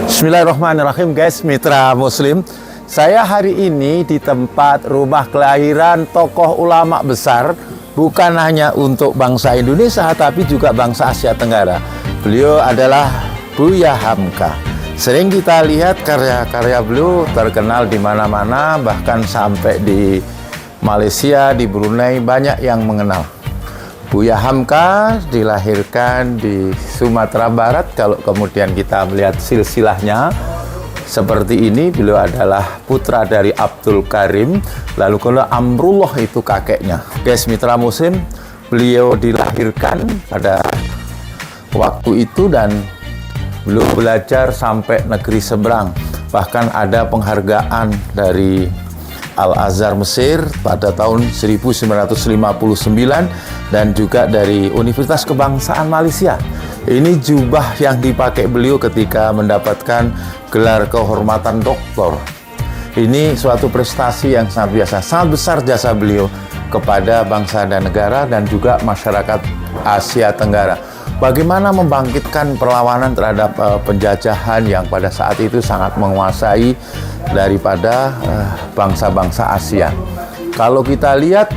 Bismillahirrahmanirrahim guys, mitra muslim. Saya hari ini di tempat rumah kelahiran tokoh ulama besar, bukan hanya untuk bangsa Indonesia tapi juga bangsa Asia Tenggara. Beliau adalah Buya Hamka. Sering kita lihat karya-karya beliau terkenal di mana-mana, bahkan sampai di Malaysia, di Brunei banyak yang mengenal. Buya Hamka dilahirkan di Sumatera Barat. Kalau kemudian kita melihat silsilahnya seperti ini, beliau adalah putra dari Abdul Karim, lalu kalau Amrullah itu kakeknya. Guys, mitra muslim, beliau dilahirkan pada waktu itu dan beliau belajar sampai negeri seberang. Bahkan ada penghargaan dari Al-Azhar Mesir pada tahun 1959 dan juga dari Universitas Kebangsaan Malaysia. Ini jubah yang dipakai beliau ketika mendapatkan gelar kehormatan doktor. Ini suatu prestasi yang sangat biasa, sangat besar jasa beliau kepada bangsa dan negara dan juga masyarakat Asia Tenggara. Bagaimana membangkitkan perlawanan terhadap penjajahan yang pada saat itu sangat menguasai daripada bangsa-bangsa Asia. Kalau kita lihat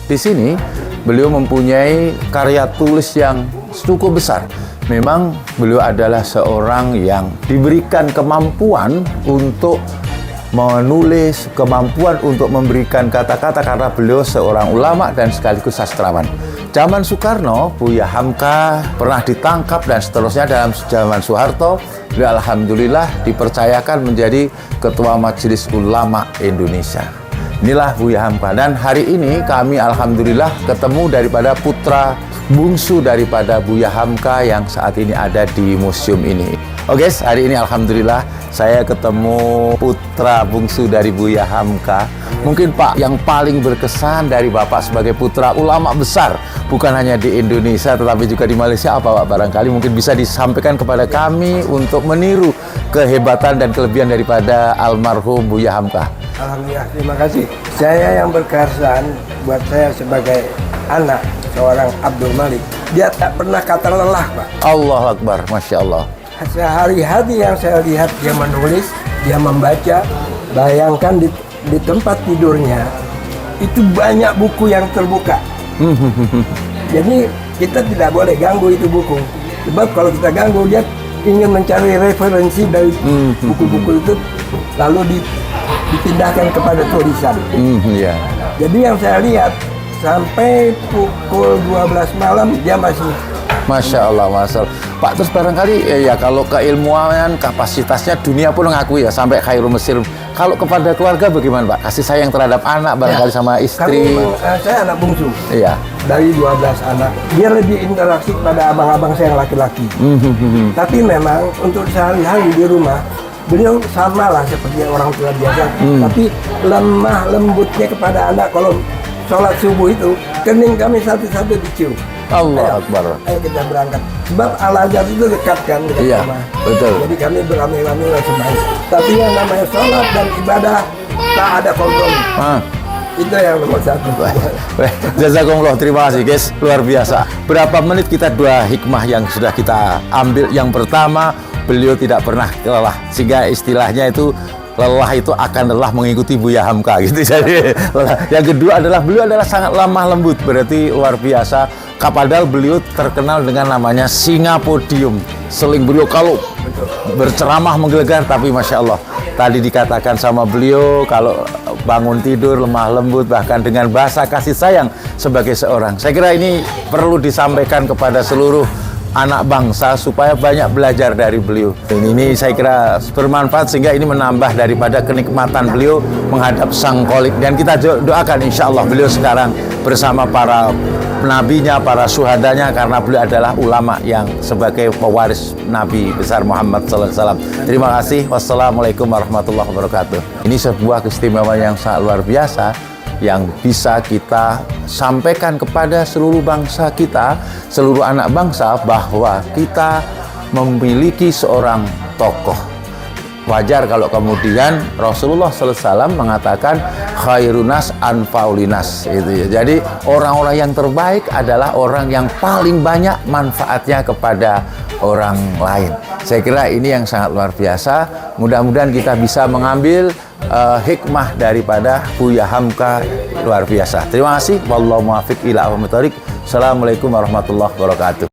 di sini, beliau mempunyai karya tulis yang cukup besar. Memang beliau adalah seorang yang diberikan kemampuan untuk menulis, kemampuan untuk memberikan kata-kata karena beliau seorang ulama dan sekaligus sastrawan. Zaman Soekarno, Buya Hamka pernah ditangkap dan seterusnya. Dalam zaman Soeharto, beliau alhamdulillah dipercayakan menjadi Ketua Majelis Ulama Indonesia. Inilah Buya Hamka, dan hari ini kami alhamdulillah ketemu daripada putra bungsu daripada Buya Hamka yang saat ini ada di museum ini. Oke guys, hari ini alhamdulillah saya ketemu putra bungsu dari Buya Hamka. Mungkin Pak, yang paling berkesan dari Bapak sebagai putra ulama besar, bukan hanya di Indonesia tetapi juga di Malaysia, apa Pak? Barangkali mungkin bisa disampaikan kepada kami untuk meniru kehebatan dan kelebihan daripada almarhum Buya Hamka. Alhamdulillah, terima kasih. Saya yang berkesan buat saya sebagai anak seorang Abdul Malik. Dia tak pernah kata lelah, Pak. Allahu Akbar, Masya Allah. Sehari-hari yang saya lihat dia menulis, dia membaca. Bayangkan di tempat tidurnya itu banyak buku yang terbuka. Jadi kita tidak boleh ganggu itu buku. Sebab kalau kita ganggu, dia ingin mencari referensi dari buku-buku itu, lalu dipindahkan kepada tulisan. Yeah. Jadi yang saya lihat sampai pukul 12 malam dia masih. Masya Allah, Masya Allah. Pak, terus barangkali ya kalau keilmuan kapasitasnya dunia pun mengakui ya sampai Khairul Mesir. Kalau kepada keluarga bagaimana Pak? Kasih sayang terhadap anak barangkali sama istri. Saya anak bungsu. Iya. Dari 12 anak. Dia lebih interaksi pada abang-abang saya yang laki-laki. Tapi memang untuk sehari-hari di rumah beliau sama lah seperti orang tua biasa. Tapi lemah lembutnya kepada anak. Kalau sholat subuh itu kening kami satu-satu dicium. Allah Akbar. Ayo kita berangkat. Sebab Al-Azhar itu dekat kan dekat iya, rumah. Betul. Jadi kami beramai-ramai sembahyang. Tapi yang namanya sholat dan ibadah tak ada kompromi. Itu yang nomor satu. Jazakumullah, terima kasih guys, luar biasa. Berapa menit kita dua hikmah yang sudah kita ambil. Yang pertama, beliau tidak pernah lelah, sehingga istilahnya itu lelah itu akan lelah mengikuti Buya Hamka gitu. Jadi yang kedua adalah beliau adalah sangat lemah lembut, berarti luar biasa. Padahal beliau terkenal dengan namanya singa podium. Seling beliau kalau berceramah menggelegar, tapi Masya Allah tadi dikatakan sama beliau kalau bangun tidur lemah lembut, bahkan dengan bahasa kasih sayang sebagai seorang. Saya kira ini perlu disampaikan kepada seluruh anak bangsa supaya banyak belajar dari beliau. Ini saya kira bermanfaat sehingga ini menambah daripada kenikmatan beliau menghadap sang Kholik. Dan kita doakan insya Allah beliau sekarang bersama para nabinya, para syuhadanya, karena beliau adalah ulama yang sebagai pewaris Nabi besar Muhammad SAW. Terima kasih. Wassalamualaikum warahmatullahi wabarakatuh. Ini sebuah keistimewaan yang sangat luar biasa yang bisa kita sampaikan kepada seluruh bangsa kita, seluruh anak bangsa, bahwa kita memiliki seorang tokoh wajar kalau kemudian Rasulullah SAW mengatakan khairunas anfaulinas itu ya. Jadi orang-orang yang terbaik adalah orang yang paling banyak manfaatnya kepada orang lain. Saya kira ini yang sangat luar biasa. Mudah-mudahan kita bisa mengambil hikmah daripada Buya Hamka luar biasa. Terima kasih. Wallahu muwaffiq ila aqwamit thoriq. Assalamualaikum warahmatullahi wabarakatuh.